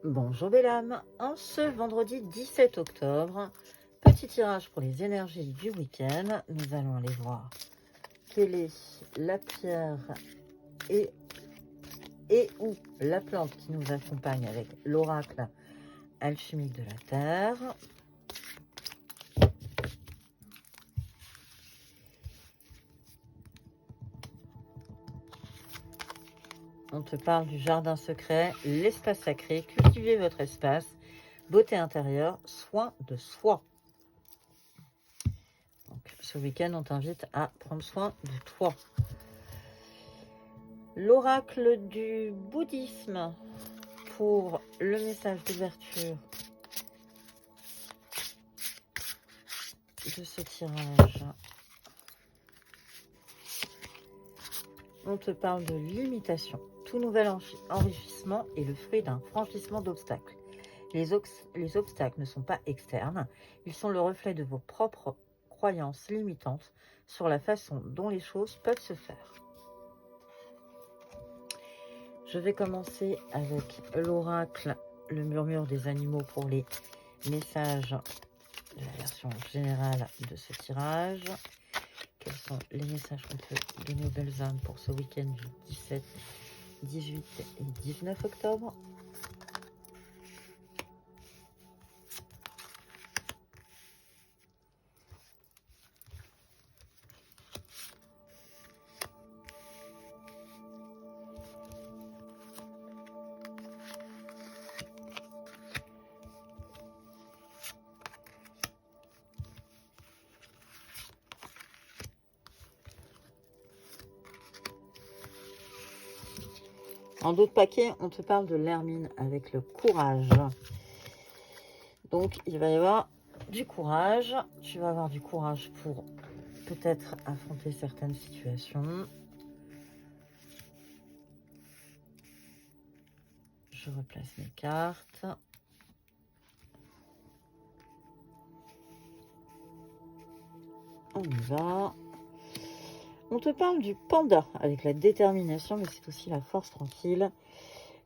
Bonjour belle âme, en ce vendredi 17 octobre, petit tirage pour les énergies du week-end. Nous allons aller voir quelle est la pierre et ou la plante qui nous accompagne avec l'oracle alchimique de la Terre. On te parle du jardin secret, l'espace sacré, cultivez votre espace, beauté intérieure, soin de soi. Donc, ce week-end, on t'invite à prendre soin de toi. L'oracle du bouddhisme pour le message d'ouverture de ce tirage. On te parle de limitation. Tout nouvel enrichissement est le fruit d'un franchissement d'obstacles. Les obstacles ne sont pas externes, ils sont le reflet de vos propres croyances limitantes sur la façon dont les choses peuvent se faire. Je vais commencer avec l'oracle, le murmure des animaux pour les messages de la version générale de ce tirage. Quels sont les messages qu'on peut donner aux belles âmes pour ce week-end du 17, 18 et 19 octobre? En d'autres paquets, on te parle de l'hermine avec le courage. Donc, il va y avoir du courage. Tu vas avoir du courage pour peut-être affronter certaines situations. Je replace mes cartes. On y va. On te parle du panda avec la détermination, mais c'est aussi la force tranquille.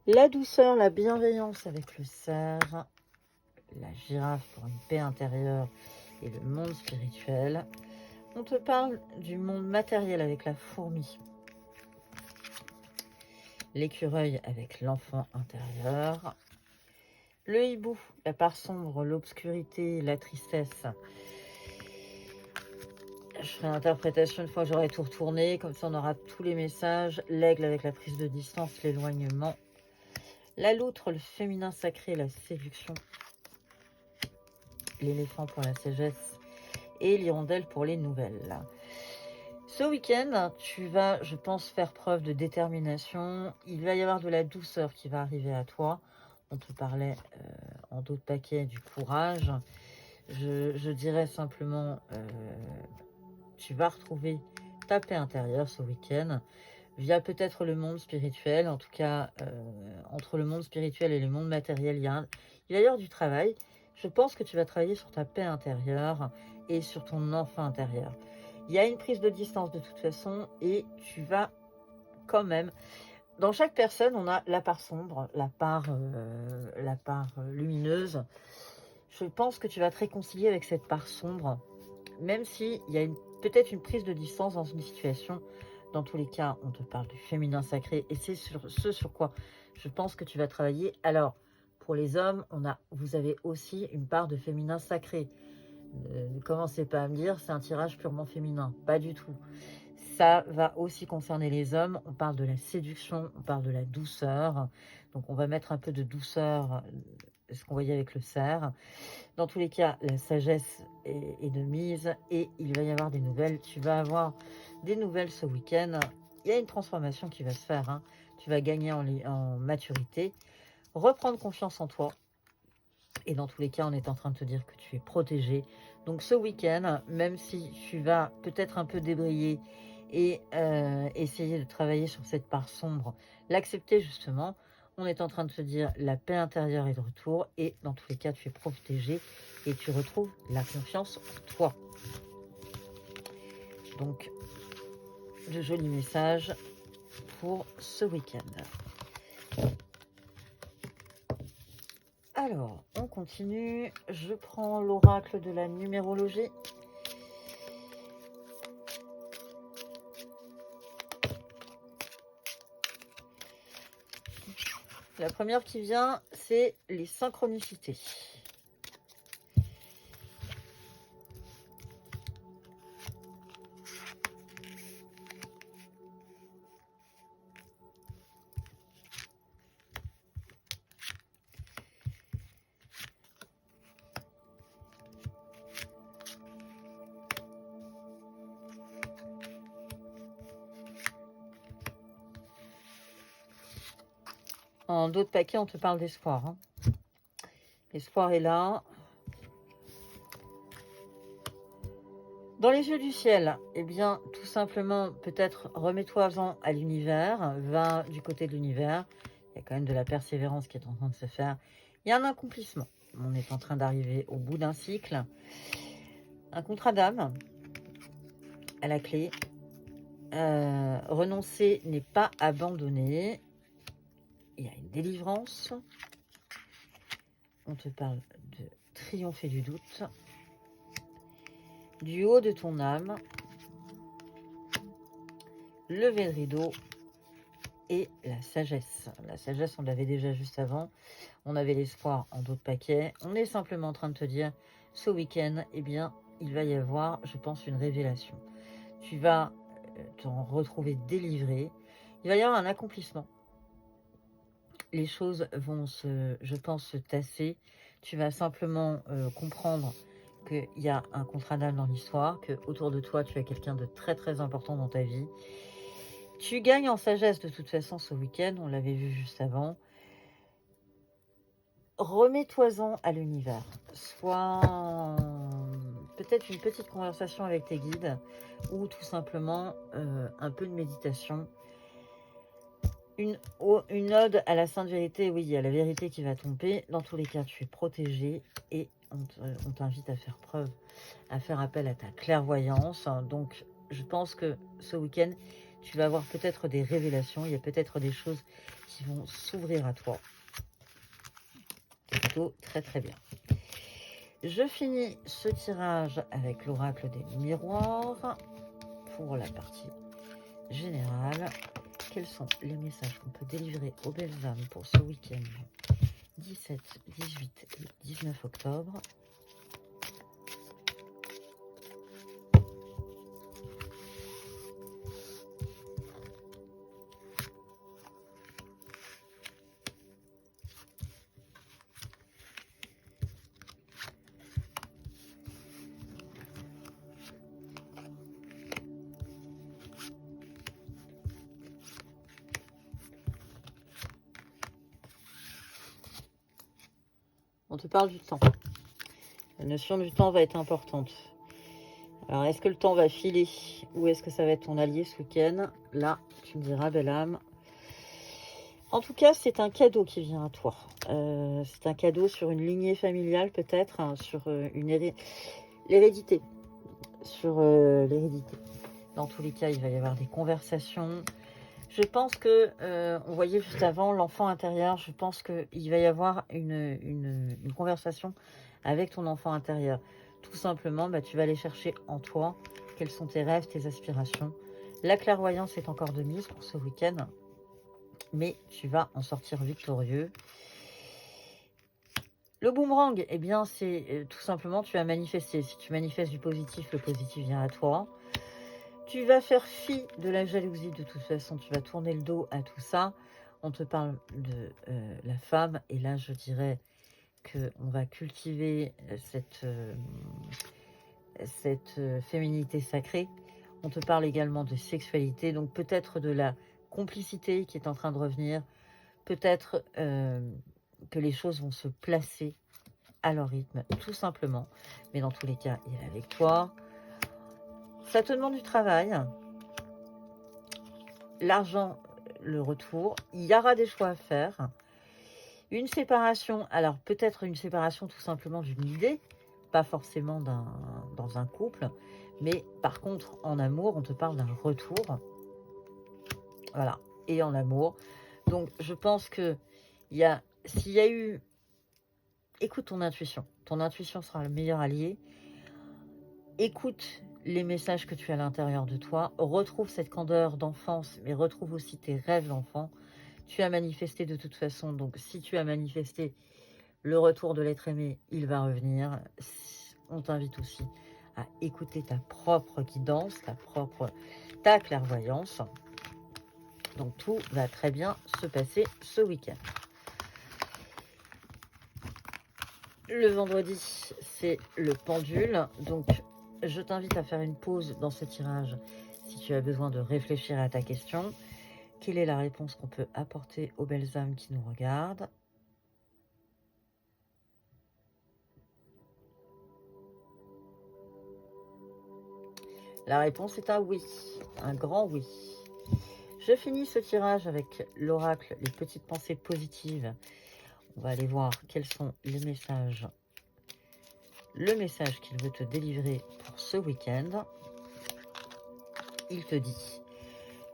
La douceur, la bienveillance avec le cerf. La girafe pour une paix intérieure et le monde spirituel. On te parle du monde matériel avec la fourmi. L'écureuil avec l'enfant intérieur. Le hibou, la part sombre, l'obscurité, la tristesse. Je ferai l'interprétation une fois que j'aurai tout retourné. Comme ça, on aura tous les messages. L'aigle avec la prise de distance, l'éloignement. La loutre, le féminin sacré, la séduction. L'éléphant pour la sagesse. Et l'hirondelle pour les nouvelles. Ce week-end, tu vas, je pense, faire preuve de détermination. Il va y avoir de la douceur qui va arriver à toi. On te parlait en d'autres paquets du courage. Je dirais simplement, tu vas retrouver ta paix intérieure ce week-end via peut-être le monde spirituel. En tout cas, entre le monde spirituel et le monde matériel, il va y avoir du travail. Je pense que tu vas travailler sur ta paix intérieure et sur ton enfant intérieur. Il y a une prise de distance de toute façon et tu vas quand même... Dans chaque personne, on a la part sombre, la part lumineuse. Je pense que tu vas te réconcilier avec cette part sombre, même s'il y a peut-être une prise de distance dans une situation. Dans tous les cas, on te parle du féminin sacré et c'est ce sur quoi je pense que tu vas travailler. Alors, pour les hommes, vous avez aussi une part de féminin sacré. Ne commencez pas à me dire c'est un tirage purement féminin. Pas du tout. Ça va aussi concerner les hommes. On parle de la séduction, on parle de la douceur. Donc, on va mettre un peu de douceur, ce qu'on voyait avec le cerf. Dans tous les cas, la sagesse est de mise et il va y avoir des nouvelles. Tu vas avoir des nouvelles ce week-end. Il y a une transformation qui va se faire. Hein. Tu vas gagner en maturité, reprendre confiance en toi. Et dans tous les cas, on est en train de te dire que tu es protégé. Donc ce week-end, même si tu vas peut-être un peu débrayer et essayer de travailler sur cette part sombre, l'accepter justement, on est en train de te dire la paix intérieure est de retour et dans tous les cas, tu es protégé et tu retrouves la confiance en toi. Donc, de jolis messages pour ce week-end. Alors, on continue. Je prends l'oracle de la numérologie. La première qui vient, c'est les synchronicités. En d'autres paquets, on te parle d'espoir. Hein. L'espoir est là. Dans les yeux du ciel, eh bien, tout simplement, peut-être remets-toi-en à l'univers, va du côté de l'univers. Il y a quand même de la persévérance qui est en train de se faire. Il y a un accomplissement. On est en train d'arriver au bout d'un cycle. Un contrat d'âme à la clé. Renoncer n'est pas abandonner. Il y a une délivrance. On te parle de triompher du doute. Du haut de ton âme. Lever le rideau. Et la sagesse. La sagesse, on l'avait déjà juste avant. On avait l'espoir en d'autres paquets. On est simplement en train de te dire, ce week-end, eh bien, il va y avoir, je pense, une révélation. Tu vas t'en retrouver délivré. Il va y avoir un accomplissement. Les choses vont je pense, se tasser. Tu vas simplement comprendre qu'il y a un contrat d'âme dans l'histoire, que autour de toi, tu as quelqu'un de très très important dans ta vie. Tu gagnes en sagesse de toute façon ce week-end, on l'avait vu juste avant. Remets-toi-en à l'univers. Soit peut-être une petite conversation avec tes guides ou tout simplement un peu de méditation. Une ode à la sainte vérité, oui, il y a la vérité qui va tomber. Dans tous les cas, tu es protégé et on t'invite à faire preuve, à faire appel à ta clairvoyance. Donc, je pense que ce week-end, tu vas avoir peut-être des révélations. Il y a peut-être des choses qui vont s'ouvrir à toi. Plutôt très très bien. Je finis ce tirage avec l'oracle des miroirs pour la partie générale. Quels sont les messages qu'on peut délivrer aux belles âmes pour ce week-end 17, 18 et 19 octobre. On te parle du temps. La notion du temps va être importante. Alors, est-ce que le temps va filer ou est-ce que ça va être ton allié ce week-end? Là, tu me diras, belle âme. En tout cas, c'est un cadeau qui vient à toi. C'est un cadeau sur une lignée familiale peut-être, hein, sur l'hérédité. Sur l'hérédité. Dans tous les cas, il va y avoir des conversations. Je pense que, on voyait juste avant l'enfant intérieur, je pense qu'il va y avoir une conversation avec ton enfant intérieur. Tout simplement, tu vas aller chercher en toi quels sont tes rêves, tes aspirations. La clairvoyance est encore de mise pour ce week-end, mais tu vas en sortir victorieux. Le boomerang, eh bien, c'est tout simplement, tu vas manifester. Si tu manifestes du positif, le positif vient à toi. Tu vas faire fi de la jalousie, de toute façon, tu vas tourner le dos à tout ça. On te parle de la femme, et là, je dirais qu'on va cultiver cette féminité sacrée. On te parle également de sexualité, donc peut-être de la complicité qui est en train de revenir. Peut-être que les choses vont se placer à leur rythme, tout simplement. Mais dans tous les cas, il est avec toi. Ça te demande du travail. L'argent, le retour. Il y aura des choix à faire. Une séparation. Alors, peut-être une séparation tout simplement d'une idée. Pas forcément dans un couple. Mais par contre, en amour, on te parle d'un retour. Voilà. Et en amour. Donc, je pense que s'il y a eu écoute ton intuition. Ton intuition sera le meilleur allié. Écoute les messages que tu as à l'intérieur de toi. Retrouve cette candeur d'enfance, mais retrouve aussi tes rêves d'enfant. Tu as manifesté de toute façon, donc si tu as manifesté le retour de l'être aimé, il va revenir. On t'invite aussi à écouter ta propre guidance, ta clairvoyance. Donc tout va très bien se passer ce week-end. Le vendredi, c'est le pendule. Donc je t'invite à faire une pause dans ce tirage si tu as besoin de réfléchir à ta question. Quelle est la réponse qu'on peut apporter aux belles âmes qui nous regardent? La réponse est un oui, un grand oui. Je finis ce tirage avec l'oracle, les petites pensées positives. On va aller voir quels sont les messages. Le message qu'il veut te délivrer pour ce week-end. Il te dit: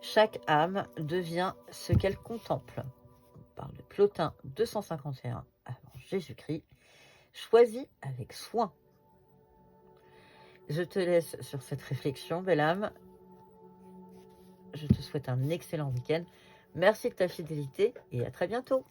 chaque âme devient ce qu'elle contemple. On parle de Plotin 251 avant Jésus-Christ. Choisis avec soin. Je te laisse sur cette réflexion, belle âme. Je te souhaite un excellent week-end. Merci de ta fidélité et à très bientôt.